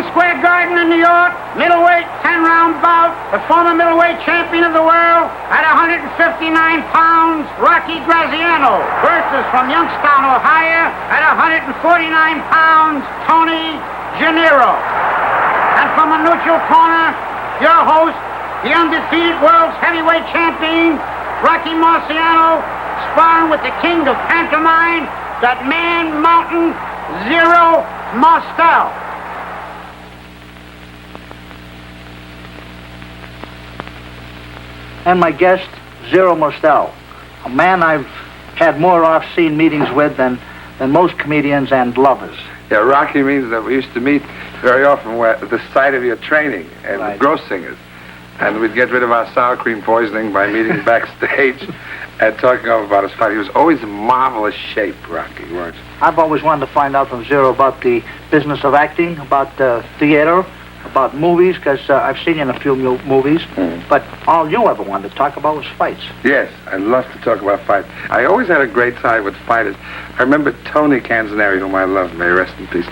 Madison Square Garden in New York, middleweight 10-round bout, the former middleweight champion of the world at 159 pounds, Rocky Graziano, versus from Youngstown, Ohio, at 149 pounds, Tony Janiro. And from a neutral corner, your host, the undefeated world's heavyweight champion, Rocky Marciano, sparring with the king of pantomime, that man mountain, Zero Mostel. And my guest, Zero Mostel, a man I've had more off-scene meetings with than most comedians and lovers. Yeah, Rocky means that we used to meet very often at the site of your training and Right. the Grossingers. And we'd get rid of our sour cream poisoning by meeting backstage and talking over about his fight. He was always in marvelous shape, Rocky, weren't you? I've always wanted to find out from Zero about the business of acting, about theater, about movies, because I've seen you in a few movies, but all you ever wanted to talk about was fights. Yes, I love to talk about fights. I always had a great time with fighters. I remember Tony Canzoneri, whom I loved, may he rest in peace.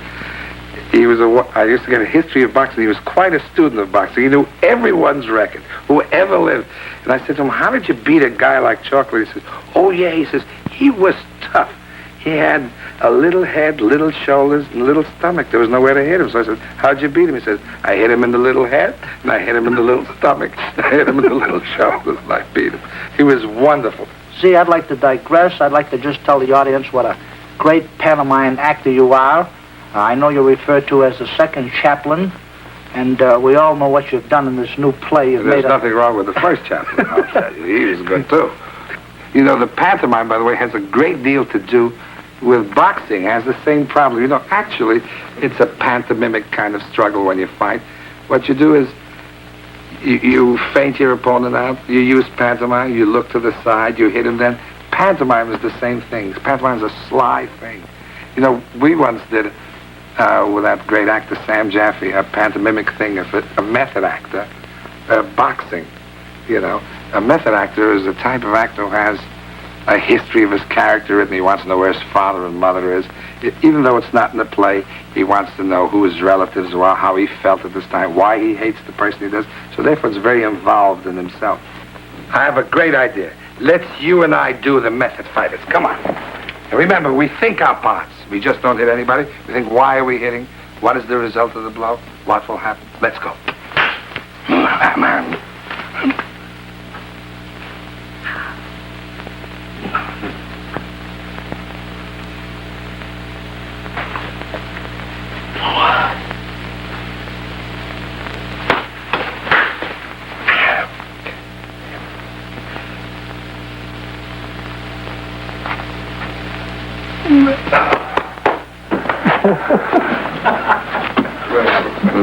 I used to get a history of boxing. He was quite a student of boxing. He knew everyone's record, who ever lived. And I said to him, how did you beat a guy like Chocolate? He says, oh, yeah. He says, he was tough. He had a little head, little shoulders, and little stomach. There was nowhere to hit him. So I said, how'd you beat him? He says, I hit him in the little head, and I hit him in the little stomach, and I hit him in the little shoulders, and I beat him. He was wonderful. See, I'd like to digress. I'd like to just tell the audience what a great pantomime actor you are. I know you're referred to as the second chaplain, and we all know what you've done in this new play. There's nothing wrong with the first chaplain, I'll tell you. He was good, too. You know, the pantomime, by the way, has a great deal to do with boxing. It has the same problem. You know, actually, it's a pantomimic kind of struggle when you fight. What you do is you feint your opponent out, you use pantomime, you look to the side, you hit him then. Pantomime is the same thing. Pantomime is a sly thing. You know, we once did with that great actor Sam Jaffe, a pantomimic thing of a method actor, boxing. You know, a method actor is a type of actor who has a history of his character and he wants to know where his father and mother is. Even though it's not in the play, he wants to know who his relatives were, how he felt at this time, why he hates the person he does. So therefore, it's very involved in himself. I have a great idea. Let's you and I do the method fighters. Come on. And remember, we think our parts. We just don't hit anybody. We think, why are we hitting? What is the result of the blow? What will happen? Let's go.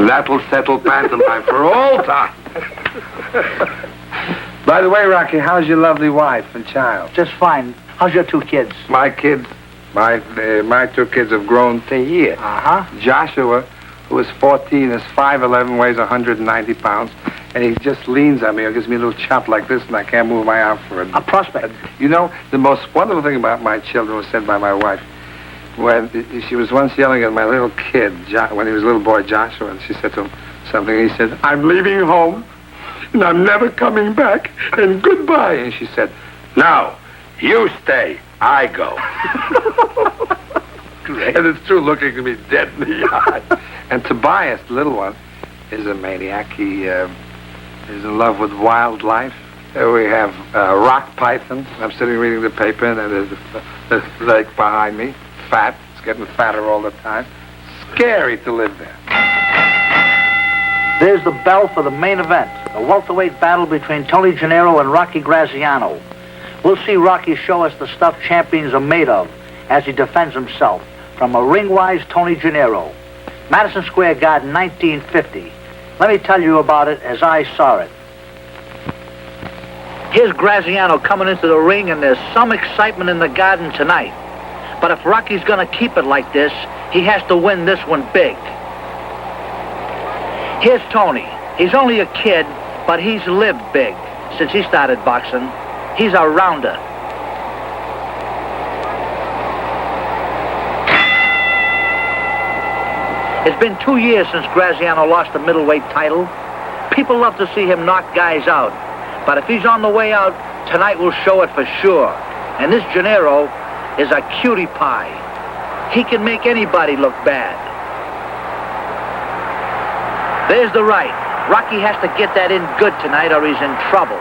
That'll settle pantomime for all time. By the way, Rocky, how's your lovely wife and child? Just fine. How's your two kids? My kids, my two kids have grown to here. Uh-huh. Joshua, who is 14, is 5'11", weighs 190 pounds, and he just leans on me or gives me a little chop like this, and I can't move my arm for it. A prospect. You know, the most wonderful thing about my children was said by my wife. When she was once yelling at my little kid, when he was a little boy, Joshua, and she said to him something, and he said, I'm leaving home, and I'm never coming back, and goodbye. And she said, no, you stay, I go. Great. And it's true, looking at me dead in the eye. And Tobias, the little one, is a maniac. He is in love with wildlife. We have rock python. I'm sitting reading the paper, and there's a lake behind me. Fat. It's getting fatter all the time. Scary to live there. There's the bell for the main event, a welterweight battle between Tony Janiro and Rocky Graziano. We'll see Rocky show us the stuff champions are made of as he defends himself from a ring-wise Tony Janiro. Madison Square Garden, 1950. Let me tell you about it as I saw it. Here's Graziano coming into the ring, and there's some excitement in the Garden tonight. But if Rocky's gonna keep it like this, he has to win this one big. Here's Tony. He's only a kid, but he's lived big since he started boxing. He's a rounder. It's been 2 years since Graziano lost the middleweight title. People love to see him knock guys out. But if he's on the way out, tonight will show it for sure. And this Janiro is a cutie pie. He can make anybody look bad. There's the right. Rocky has to get that in good tonight or he's in trouble.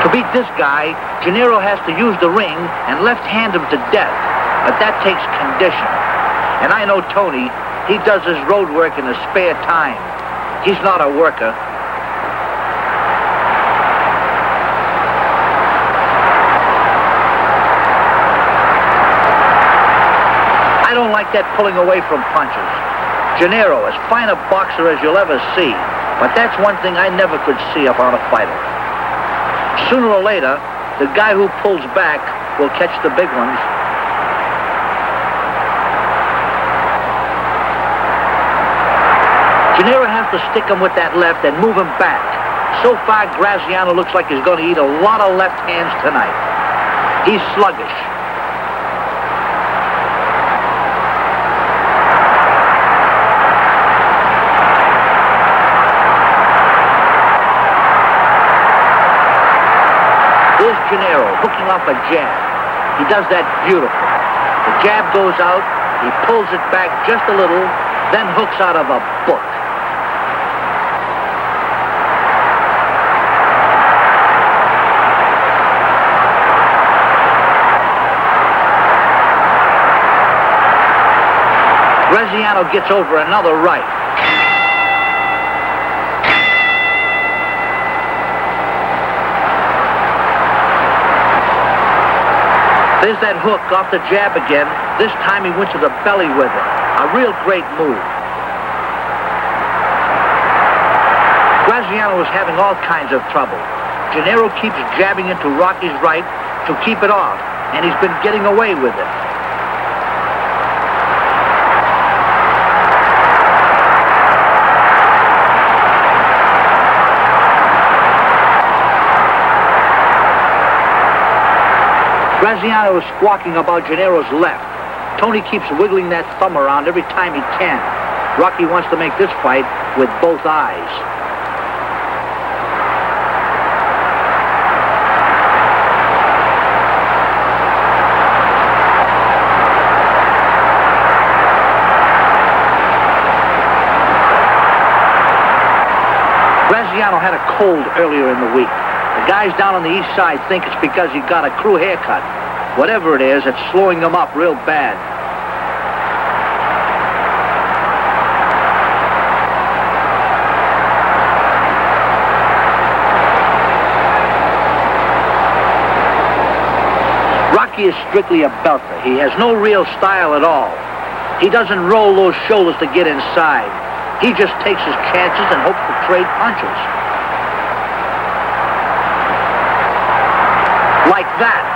To beat this guy, Janiro has to use the ring and left-hand him to death. But that takes condition. And I know Tony, he does his road work in his spare time. He's not a worker. I don't like that pulling away from punches. Janiro, as fine a boxer as you'll ever see. But that's one thing I never could see upon a fighter. Sooner or later, the guy who pulls back will catch the big ones. Janiro has to stick him with that left and move him back. So far, Graziano looks like he's going to eat a lot of left hands tonight. He's sluggish. Here's Janiro hooking off a jab. He does that beautiful. The jab goes out, he pulls it back just a little, then hooks out of a book. Graziano gets over another right. There's that hook off the jab again. This time he went to the belly with it. A real great move. Graziano is having all kinds of trouble. Janiro keeps jabbing into Rocky's right to keep it off, and he's been getting away with it. Graziano is squawking about Janiro's left. Tony keeps wiggling that thumb around every time he can. Rocky wants to make this fight with both eyes. Graziano had a cold earlier in the week. The guys down on the east side think it's because he got a crew haircut. Whatever it is, it's slowing him up real bad. Rocky is strictly a belter. He has no real style at all. He doesn't roll those shoulders to get inside. He just takes his chances and hopes to trade punches. Like that.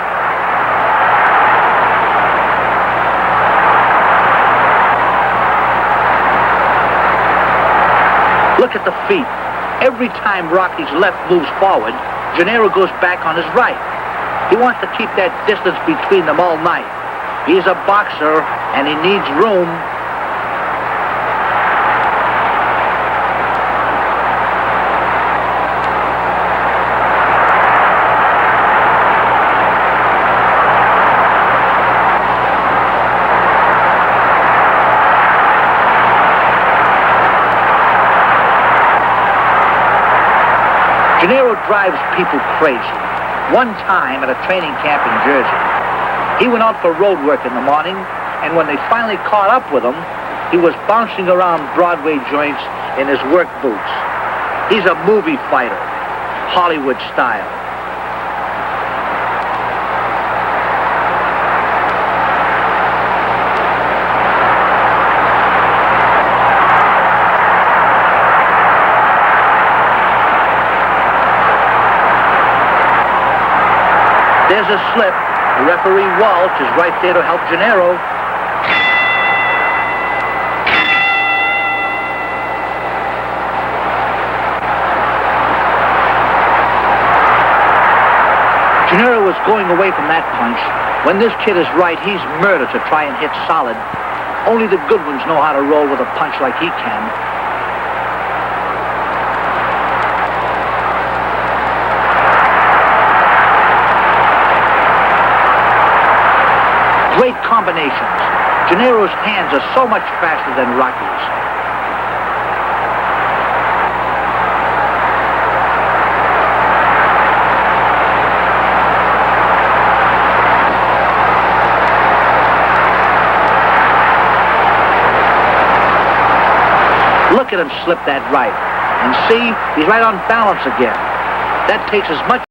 Look at the feet. Every time Rocky's left moves forward, Janiro goes back on his right. He wants to keep that distance between them all night. He's a boxer, and he needs room. Janiro drives people crazy. One time at a training camp in Jersey, he went out for road work in the morning, and when they finally caught up with him, he was bouncing around Broadway joints in his work boots. He's a movie fighter, Hollywood style. There's a slip. The referee, Walsh, is right there to help Janiro. Janero's going away from that punch. When this kid is right, he's murder to try and hit solid. Only the good ones know how to roll with a punch like he can. Great combinations. Janero's hands are so much faster than Rocky's. Look at him slip that right. And see, he's right on balance again. That takes as much